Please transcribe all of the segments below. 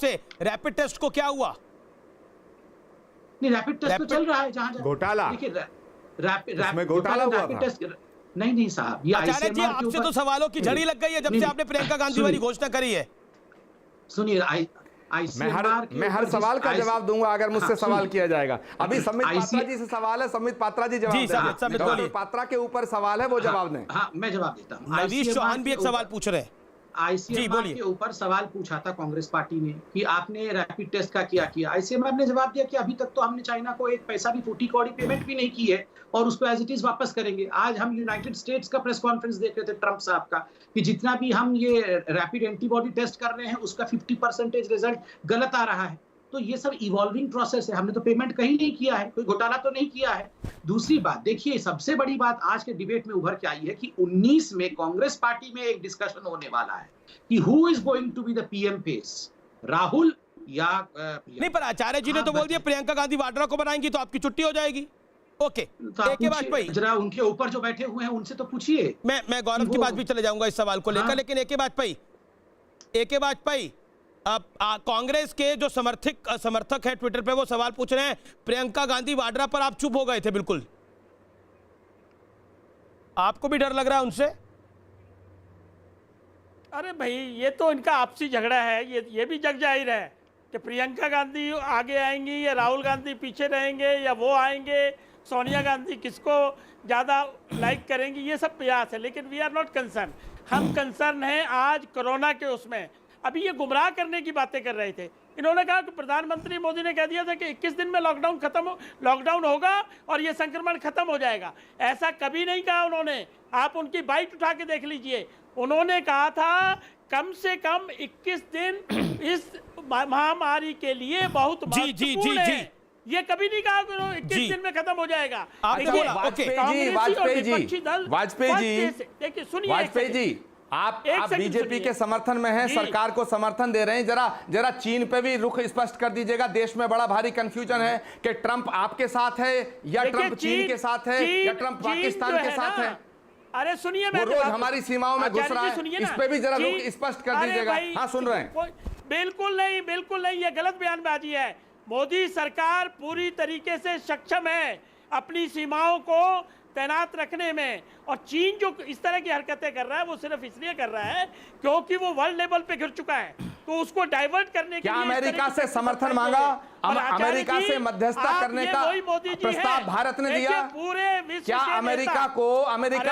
से rapid test को क्या हुआ? नहीं, रैपिड टेस्ट तो चल रहा है जहां घोटाला, देखिए उसमें घोटाला हुआ था। टेस्ट नहीं साहब, ये आचार्य जी आपसे तो सवालों की झड़ी लग गई है जब से आपने प्रियंका गांधी वाली घोषणा करी है। सुनिए, मैं हर सवाल का जवाब दूंगा अगर मुझसे सवाल किया जाएगा। अभी संबित पात्रा जी से सवाल है, संबित पात्रा जी जवाब दें। डॉक्टर पात्रा के ऊपर सवाल है, वो जवाब दें। हाँ, मैं जवाब देता हूँ। नवीश चौहान भी एक सवाल पूछ रहे हैं। आईसीएमआर के ऊपर सवाल पूछा था कांग्रेस पार्टी ने कि आपने रैपिड टेस्ट का क्या किया। आईसीएमआर ने जवाब दिया कि अभी तक तो हमने चाइना को एक पैसा भी फूटी कौड़ी पेमेंट भी नहीं की है और उसको एज इट इज वापस करेंगे। आज हम यूनाइटेड स्टेट्स का प्रेस कॉन्फ्रेंस देख रहे थे ट्रंप साहब का कि जितना भी हम ये रैपिड एंटीबॉडी टेस्ट कर रहे हैं उसका 50% रिजल्ट गलत आ रहा है। तो ये सब इवॉल्विंग प्रोसेस है, हमने तो पेमेंट कहीं नहीं किया है, कोई घोटाला तो नहीं किया है। दूसरी बात देखिए, सबसे बड़ी बात आज के डिबेट में उभर के आई है कि 19 में कांग्रेस पार्टी में एक डिस्कशन होने वाला है कि who is going to be the PM face, Rahul या नहीं, पर आचार्य जी ने तो बोल दिया प्रियंका गांधी वाड्रा को बनाएंगी तो आपकी छुट्टी हो जाएगी। ओके, एके वाजपेयी जरा उनके ऊपर जो बैठे हुए हैं उनसे तो पूछिए। मैं गौरव की बात भी चले जाऊंगा इस सवाल को लेकर, लेकिन एके वाजपेयी अब कांग्रेस के जो समर्थक है ट्विटर पे वो सवाल पूछ रहे हैं प्रियंका गांधी वाड्रा पर आप चुप हो गए थे बिल्कुल, आपको भी डर लग रहा है उनसे? अरे भाई, ये तो इनका आपसी झगड़ा है, ये भी जग जाहिर है कि प्रियंका गांधी आगे आएंगी या राहुल गांधी पीछे रहेंगे या वो आएंगे, सोनिया गांधी किसको ज़्यादा लाइक करेंगी, ये सब प्रयास है। लेकिन वी आर नॉट कंसर्न, हम कंसर्न हैं आज कोरोना के उसमें। अभी ये गुमराह करने की बातें कर रहे थे। इन्होंने कहा कि प्रधानमंत्री मोदी ने कह दिया था कि 21 दिन में लॉकडाउन होगा और ये संक्रमण खत्म हो जाएगा। ऐसा कभी नहीं कहा उन्होंने, आप उनकी बाइट उठा के देख लीजिए। उन्होंने कहा था कम से कम 21 दिन इस महामारी के लिए बहुत महत्वपूर्ण है। ये कभी नहीं कहा कि 21 दिन में खत्म हो जाएगा। वाजपेयी जी आप बीजेपी के समर्थन में हैं, सरकार को समर्थन दे रहे हैं, जरा चीन पे भी रुख स्पष्ट कर दीजिएगा। देश में बड़ा भारी कंफ्यूजन है कि ट्रंप आपके साथ है या ट्रंप चीन के साथ है या ट्रंप पाकिस्तान के साथ है। अरे सुनिए, वो रोज हमारी सीमाओं में घुस रहा है, इस पे भी जरा रुख स्पष्ट कर दीजिएगा। हाँ, सुन रहे हैं। बिल्कुल नहीं, ये गलत बयानबाजी है। मोदी सरकार पूरी तरीके से सक्षम है अपनी सीमाओं को तैनात रखने में, और चीन जो इस तरह की हरकतें कर रहा है वो सिर्फ इसलिए कर रहा है क्योंकि वो वर्ल्ड लेवल पे गिर चुका है, तो उसको डाइवर्ट करने के लिए अमेरिका से समर्थन मांगा, अमेरिका से मध्यस्थता करने का प्रस्ताव भारत ने दिया। पूरे विश्व क्या अमेरिका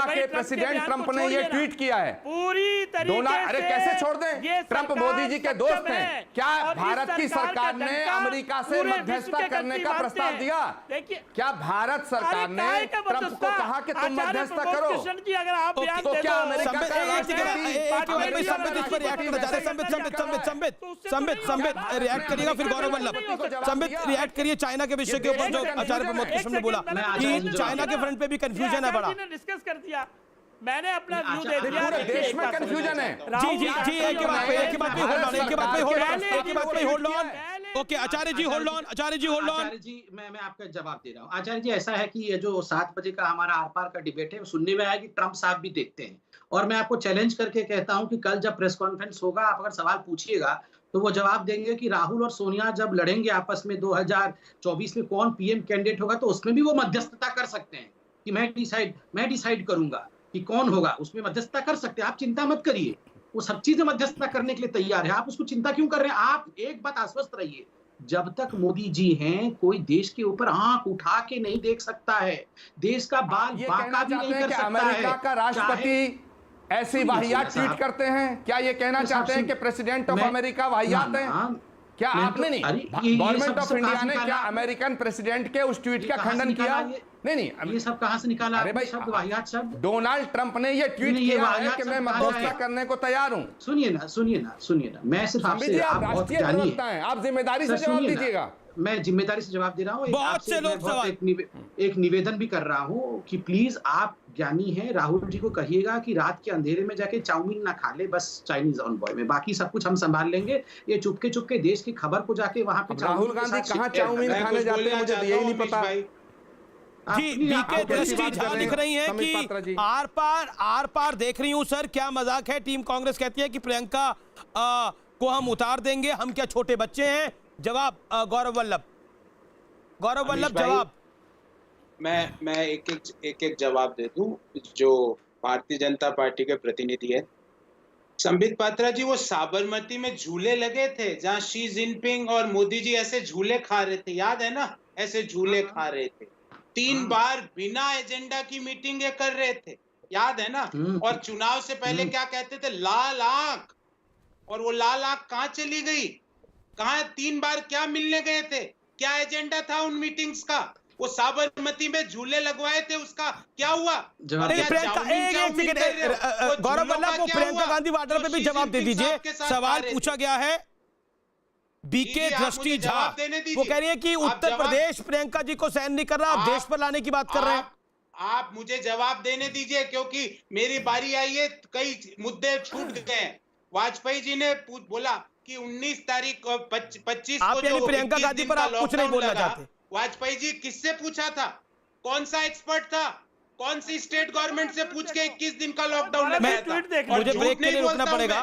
के प्रेसिडेंट ट्रंप ने ये ट्वीट किया है? पूरी तरीके अरे कैसे छोड़ दें, ट्रंप मोदी जी के दोस्त हैं। क्या भारत की सरकार ने अमेरिका से मध्यस्थता करने का प्रस्ताव दिया? क्या भारत सरकार ने ट्रंप को कहा कि तुम मध्यस्थता करो? तो क्या अमेरिका संबित रिएक्ट करिएगा, फिर गौरव वल्लभ। संबित रिएक्ट करिए चाइना के विषय के ऊपर जो आचार्य प्रमोद कृष्ण ने बोला कि चाइना के फ्रंट पे भी कंफ्यूजन है बड़ा। डिस्कस कर दिया, मैंने अपना व्यू दे दिया। पूरे देश में कंफ्यूजन है। जी एक के बाद पे hold on. Okay Acharya ji hold on. Acharya ji मैं आपका जवाब दे रहा हूँ। आचार्य जी, ऐसा है कि ये जो 7 बजे का हमारा आर पार का डिबेट है, सुनने में आया कि ट्रंप साहब भी देखते हैं, और मैं आपको चैलेंज करके कहता हूं कि कल जब प्रेस कॉन्फ्रेंस होगा, आप अगर सवाल पूछिएगा तो वो जवाब देंगे कि राहुल और सोनिया जब लड़ेंगे आपस में 2024 में कौन पीएम कैंडिडेट होगा, तो उसमें भी वो मध्यस्थता कर सकते हैं कि मैं डिसाइड करूंगा कि कौन होगा, उसमें मध्यस्थता कर सकते हैं। आप चिंता मत करिए, वो सब चीजें मध्यस्थता करने के लिए तैयार है। आप उसको चिंता क्यों कर रहे हैं? आप एक बात आश्वस्त रहिए, जब तक मोदी जी हैं कोई देश के ऊपर आंख उठा के नहीं देख सकता है, देश का बाल बांका भी नहीं कर सकता है। अमेरिका का राष्ट्रपति ऐसी वाहियात ट्वीट करते हैं? क्या ये कहना चाहते हैं कि प्रेसिडेंट ऑफ अमेरिका वाहियात है? क्या आपने नहीं, गवर्नमेंट ऑफ इंडिया ने क्या अमेरिकन प्रेसिडेंट के उस ट्वीट का खंडन किया? नहीं, ये सब कहां से निकाला? अरे भाई, शब्द वाहियात शब्द डोनाल्ड ट्रंप ने ये ट्वीट किया है कि मैं मध्यस्थता करने को तैयार हूं। सुनिए ना, मैं सिर्फ आपसे, आप बहुत ज्ञानी हैं, आप जिम्मेदारी से जवाब दीजिएगा। मैं जिम्मेदारी से जवाब दे रहा हूँ। बहुत से लोग एक निवेदन भी कर रहा हूँ कि प्लीज, आप ज्ञानी हैं, राहुल जी को कहिएगा कि रात के अंधेरे में जाके चाउमीन ना खा ले बस चाइनीज ऑनबॉय में, बाकी सब कुछ हम संभाल लेंगे। ये चुपके देश की खबर को जाके वहां पे राहुल गांधी कहाँ चाउमीन खाने जाते हैं मुझे तो यही नहीं पता। जी, बीके दृष्टि झा लिख रही हैं कि आर पार देख रही हूं सर, क्या मजाक है। टीम कांग्रेस कहती है कि प्रियंका को हम उतार देंगे, हम क्या छोटे बच्चे हैं? जवाब गौरव वल्लभ भाई, जवाब। मैं एक जवाब दे दूं। जो भारतीय जनता पार्टी के प्रतिनिधि है संबित पात्रा जी, वो साबरमती में झूले लगे थे जहां शी जिनपिंग और मोदी जी ऐसे झूले खा रहे थे, याद है ना? ऐसे झूले खा रहे थे 3 बार बिना एजेंडा की मीटिंगें कर रहे थे, याद है ना? और चुनाव से पहले क्या कहते थे? लाल आंख। और वो लाल आंख कहां चली गई? कहां 3 बार क्या मिलने गए थे? क्या एजेंडा था उन मीटिंग्स का? वो साबरमती में झूले लगवाए थे, उसका क्या हुआ? गौरव वल्लभ को प्रियंका गांधी वाड्रा पे भी जवाब दे दीजिए। सवाल पूछा गया है बीके दृष्टि झा, वो कह रही है कि उत्तर प्रदेश प्रियंका जी को सहन नहीं कर रहा, आप देश पर लाने की बात कर रहे हैं। आप मुझे जवाब देने दीजिए, क्योंकि मेरी बारी आई है, कई मुद्दे छूट गए हैं। वाजपेयी जी ने बोला कि 19 तारीख को 25 आप यानी प्रियंका गांधी पर आप कुछ नहीं बोलना चाहते? वाजपेयी जी किससे पूछा था? कौन सा एक्सपर्ट था? कौन सी स्टेट गवर्नमेंट से पूछ के 21 दिन का लॉकडाउन लगाया था? मुझे ब्रेक के लिए रुकना पड़ेगा।